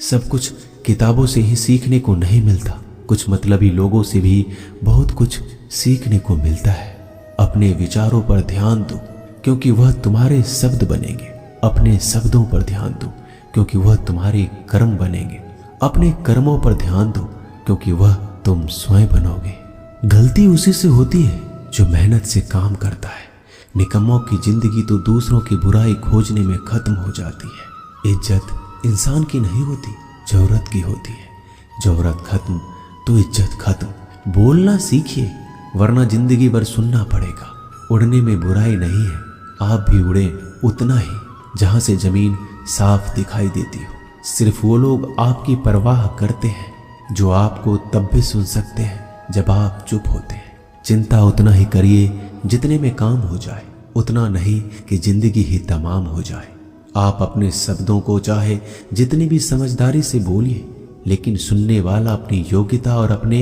सब कुछ किताबों से ही सीखने को नहीं मिलता, कुछ मतलबी लोगों से भी बहुत कुछ सीखने को मिलता है। अपने विचारों पर ध्यान दो क्योंकि वह तुम्हारे शब्द बनेंगे। अपने शब्दों पर ध्यान दो क्योंकि वह तुम्हारे कर्म बनेंगे। अपने कर्मों पर ध्यान दो क्योंकि वह तुम स्वयं बनोगे। गलती उसी से होती है जो मेहनत से काम करता है। निकम्मों की जिंदगी तो दूसरों की बुराई खोजने में खत्म हो जाती है। इज्जत इंसान की नहीं होती, जरूरत की होती है। जरूरत खत्म तो इज्जत खत्म। बोलना सीखिए वरना जिंदगी भर सुनना पड़ेगा। उड़ने में बुराई नहीं है, आप भी उड़े उतना ही जहां से जमीन साफ दिखाई देती हो। सिर्फ वो लोग आपकी परवाह करते हैं जो आपको तब भी सुन सकते हैं जब आप चुप होते हैं। चिंता उतना ही करिए जितने में काम हो जाए, उतना नहीं कि जिंदगी ही तमाम हो जाए। आप अपने शब्दों को चाहे जितनी भी समझदारी से बोलिए, लेकिन सुनने वाला अपनी योग्यता और अपने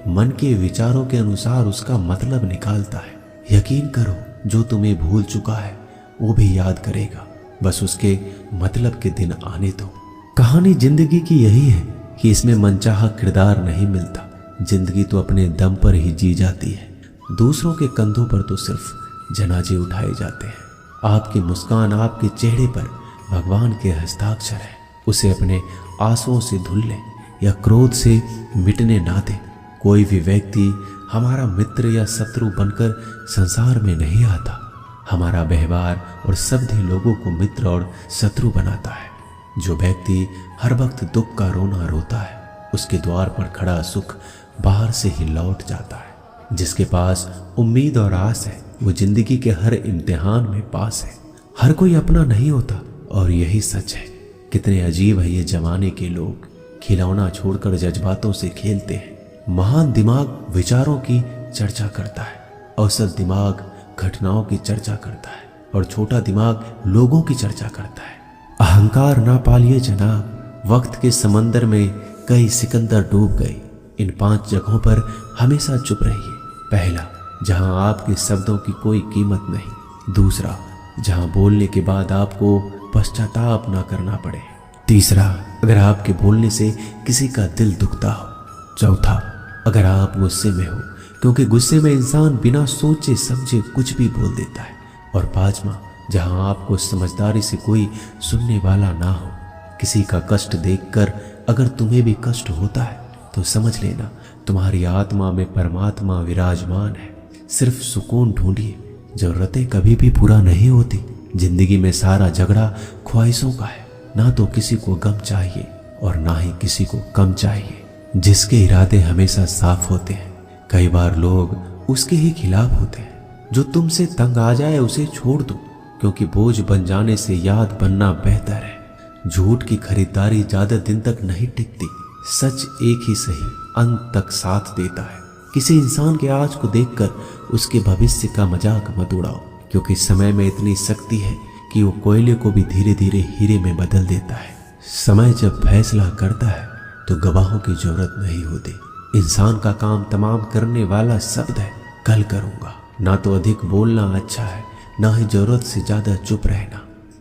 मन के विचारों के अनुसार उसका मतलब निकालता है। यकीन करो, जो तुम्हें भूल चुका है वो भी याद करेगा, बस उसके मतलब के दिन आने दो। कहानी जिंदगी की यही है कि इसमें मनचाहा किरदार नहीं मिलता। जिंदगी तो अपने दम पर ही जी जाती है। दूसरों के कंधों पर तो सिर्फ जनाजे उठाए जाते हैं। आपकी मुस्कान, आपके चेहरे पर भगवान के हस्ताक्षर है। उसे अपने आंसुओं से धुल ले या क्रोध से मिटने ना दे। कोई भी व्यक्ति हमारा मित्र या शत्रु बनकर संसार में नहीं आता। हमारा व्यवहार और शब्द ही लोगों को मित्र और शत्रु बनाता है। जो व्यक्ति हर वक्त दुख का रोना रोता है, उसके द्वार पर खड़ा सुख बाहर से ही लौट जाता है। जिसके पास उम्मीद और आस है, वो जिंदगी के हर इम्तिहान में पास है। हर कोई अपना नहीं होता और यही सच है। कितने अजीब है ये जमाने के लोग, खिलौना छोड़कर जज्बातों से खेलते हैं। महान दिमाग विचारों की चर्चा करता है, औसत दिमाग घटनाओं की चर्चा करता है और छोटा दिमाग लोगों की चर्चा करता है। अहंकार ना पालिए जनाब, वक्त के समंदर में कई सिकंदर डूब गए। इन 5 जगहों पर हमेशा चुप रहिए। पहला, जहां आपके शब्दों की कोई कीमत नहीं। दूसरा, जहां बोलने के बाद आपको पश्चाताप ना करना पड़े। तीसरा, अगर आपके बोलने से किसी का दिल दुखता हो। चौथा, अगर आप गुस्से में हो, क्योंकि गुस्से में इंसान बिना सोचे समझे कुछ भी बोल देता है। और पांचवा, जहां आपको समझदारी से कोई सुनने वाला ना हो। किसी का कष्ट देखकर अगर तुम्हें भी कष्ट होता है तो समझ लेना तुम्हारी आत्मा में परमात्मा विराजमान है। सिर्फ सुकून ढूंढिए, जरूरतें कभी भी पूरा नहीं होती। जिंदगी में सारा झगड़ा ख्वाहिशों का है। ना तो किसी को गम चाहिए और ना ही किसी को कम चाहिए। जिसके इरादे हमेशा साफ होते हैं, कई बार लोग उसके ही खिलाफ होते हैं। जो तुमसे तंग आ जाए उसे छोड़ दो, क्योंकि बोझ बन जाने से याद बनना बेहतर है। झूठ की खरीदारी ज्यादा दिन तक नहीं टिकती। सच एक ही सही अंत तक साथ देता है। किसी इंसान के आज को देखकर उसके भविष्य का मजाक मत उड़ाओ, क्योंकि समय में इतनी शक्ति है कि वो कोयले को भी धीरे धीरे हीरे में बदल देता है। समय जब फैसला करता है तो गवाहों की जरूरत नहीं होती। इंसान का काम तमाम करने वाला शब्द है, कल करूंगा। ना तो अधिक बोलना अच्छा है, ना ही जरूरत से ज्यादा चुप रहना।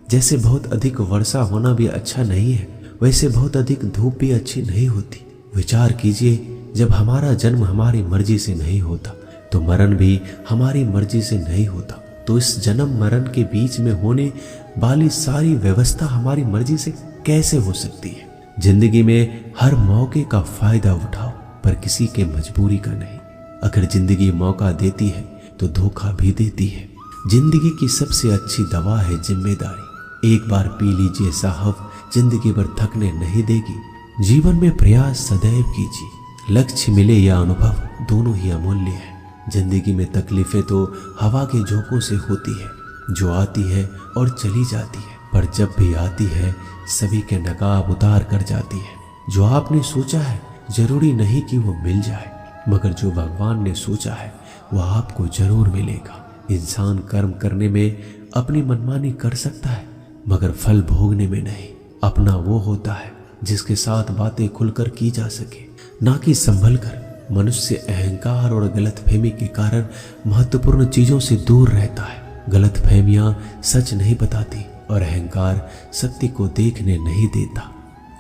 जैसे बहुत अधिक वर्षा होना भी अच्छा नहीं है, वैसे बहुत अधिक धूप भी अच्छी नहीं होती। विचार कीजिए, जब हमारा जन्म हमारी मर्जी से नहीं होता तो मरण भी हमारी मर्जी से नहीं होता। तो इस जन्म मरण के बीच में होने वाली सारी व्यवस्था हमारी मर्जी से कैसे हो सकती है? जिंदगी में हर मौके का फायदा उठाओ, पर किसी के मजबूरी का नहीं। अगर जिंदगी मौका देती है तो धोखा भी देती है। जिंदगी की सबसे अच्छी दवा है जिम्मेदारी। एक बार पी लीजिए साहब, जिंदगी भर थकने नहीं देगी। जीवन में प्रयास सदैव कीजिए। लक्ष्य मिले या अनुभव, दोनों ही अमूल्य है। जिंदगी में तकलीफें तो हवा के झोंकों से होती है, जो आती है और चली जाती है, पर जब भी आती है सभी के नकाब उतार कर जाती है। जो आपने सोचा है जरूरी नहीं कि वो मिल जाए, मगर जो भगवान ने सोचा है वो आपको जरूर मिलेगा। इंसान कर्म करने में अपनी मनमानी कर सकता है, मगर फल भोगने में नहीं। अपना वो होता है जिसके साथ बातें खुलकर की जा सके, ना कि संभल कर। मनुष्य अहंकार और गलतफहमी के कारण महत्वपूर्ण चीजों से दूर रहता है। गलतफहमियां सच नहीं बताती और अहंकार सत्य को देखने नहीं देता।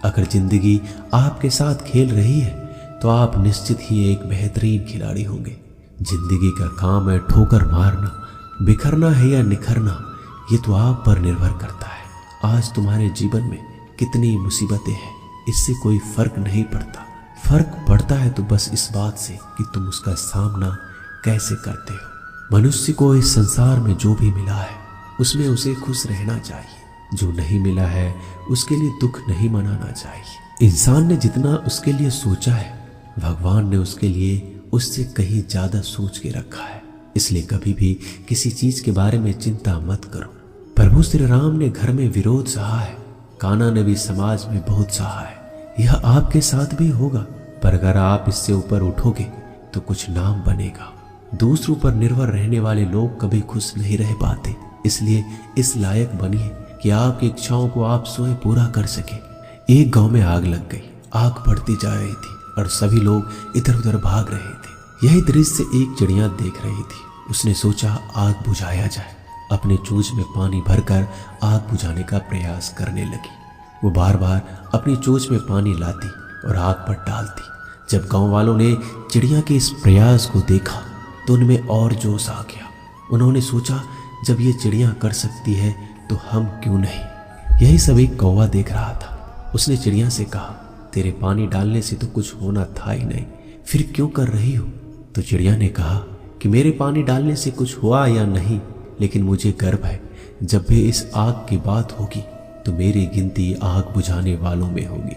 अगर जिंदगी आपके साथ खेल रही है तो आप निश्चित ही एक बेहतरीन खिलाड़ी होंगे। जिंदगी का काम है ठोकर मारना, बिखरना है या निखरना, ये तो आप पर निर्भर करता है। आज तुम्हारे जीवन में कितनी मुसीबतें हैं, इससे कोई फर्क नहीं पड़ता। फर्क पड़ता है तो बस इस बात से कि तुम उसका सामना कैसे करते हो। मनुष्य को इस संसार में जो भी मिला है उसमें उसे खुश रहना चाहिए। जो नहीं मिला है उसके लिए दुख नहीं मनाना चाहिए। इंसान ने जितना उसके लिए सोचा है, भगवान ने उसके लिए उससे कहीं ज्यादा सोच के रखा है। इसलिए कभी भी किसी चीज के बारे में चिंता मत करो। प्रभु श्री राम ने घर में विरोध सहा है, कान्हा ने भी समाज में बहुत सहा है। यह आपके साथ भी होगा, पर अगर आप इससे ऊपर उठोगे तो कुछ नाम बनेगा। दूसरों पर निर्भर रहने वाले लोग कभी खुश नहीं रह पाते। इसलिए इस लायक बनिए कि आपकी इच्छाओं को आप स्वयं पूरा कर सके। एक गांव में आग लग गई। आग बढ़ती जा रही थी और सभी लोग इधर उधर भाग रहे थे। यही दृश्य एक चिड़िया देख रही थी। उसने सोचा आग बुझाया जाए। अपने चोंच में पानी भरकर आग बुझाने का प्रयास करने लगी। वो बार बार अपनी चोंच में पानी लाती और आग पर डालती। जब गांव वालों ने चिड़िया के इस प्रयास को देखा तो उनमें और जोश आ गया। उन्होंने सोचा जब ये चिड़िया कर सकती है तो हम क्यों नहीं। यही सब एक कौवा देख रहा था। उसने चिड़िया से कहा, तेरे पानी डालने से तो कुछ होना था ही नहीं, फिर क्यों कर रही हो। तो चिड़िया ने कहा कि मेरे पानी डालने से कुछ हुआ या नहीं, लेकिन मुझे गर्व है जब भी इस आग की बात होगी तो मेरी गिनती आग बुझाने वालों में होगी,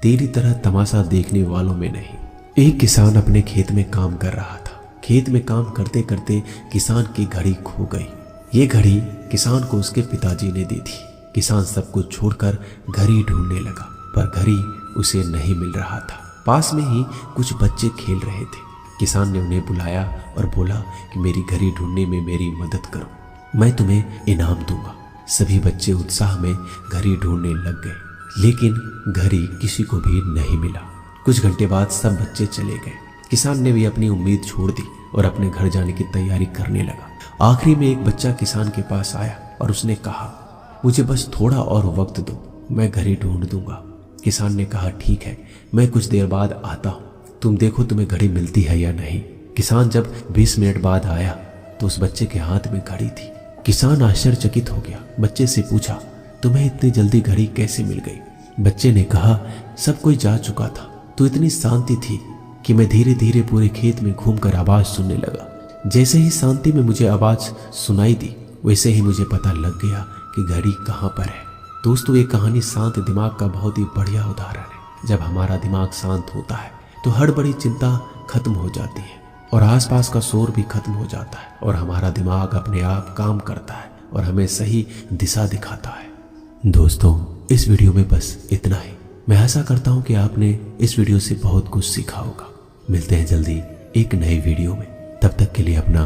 तेरी तरह तमाशा देखने वालों में नहीं। एक किसान अपने खेत में काम कर रहा था। खेत में काम करते करते किसान की घड़ी खो गई। ये घड़ी किसान को उसके पिताजी ने दी थी। किसान सब कुछ छोड़कर घड़ी ढूंढने लगा, पर घड़ी उसे नहीं मिल रहा था। पास में ही कुछ बच्चे खेल रहे थे। किसान ने उन्हें बुलाया और बोला कि मेरी घड़ी ढूंढने में मेरी मदद करो, मैं तुम्हें इनाम दूंगा। सभी बच्चे उत्साह में घड़ी ढूंढने लग गए, लेकिन घड़ी किसी को भी नहीं मिला। कुछ घंटे बाद सब बच्चे चले गए। किसान ने भी अपनी उम्मीद छोड़ दी और अपने घर जाने की तैयारी करने लगा। आखिरी में एक बच्चा किसान के पास आया और उसने कहा, मुझे बस थोड़ा और वक्त दो, मैं घड़ी ढूंढ दूंगा। किसान ने कहा, ठीक है, मैं कुछ देर बाद आता हूँ, तुम देखो तुम्हें घड़ी मिलती है या नहीं। किसान जब 20 मिनट बाद आया तो उस बच्चे के हाथ में घड़ी थी। किसान आश्चर्यचकित हो गया। बच्चे से पूछा, तुम्हें इतनी जल्दी घड़ी कैसे मिल गई। बच्चे ने कहा, सब कोई जा चुका था तो इतनी शांति थी कि मैं धीरे धीरे पूरे खेत में घूमकर आवाज सुनने लगा। जैसे ही शांति में मुझे आवाज सुनाई दी वैसे ही मुझे पता लग गया कि घड़ी कहाँ पर है। दोस्तों, ये कहानी शांत दिमाग का बहुत ही बढ़िया उदाहरण है। जब हमारा दिमाग शांत होता है तो हड़बड़ी चिंता खत्म हो जाती है और आसपास का शोर भी खत्म हो जाता है और हमारा दिमाग अपने आप काम करता है और हमें सही दिशा दिखाता है। दोस्तों, इस वीडियो में बस इतना ही। मैं आशा करता हूँ कि आपने इस वीडियो से बहुत कुछ सीखा होगा। मिलते हैं जल्दी एक नई वीडियो में। तब तक के लिए अपना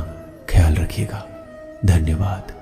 ख्याल रखिएगा। धन्यवाद।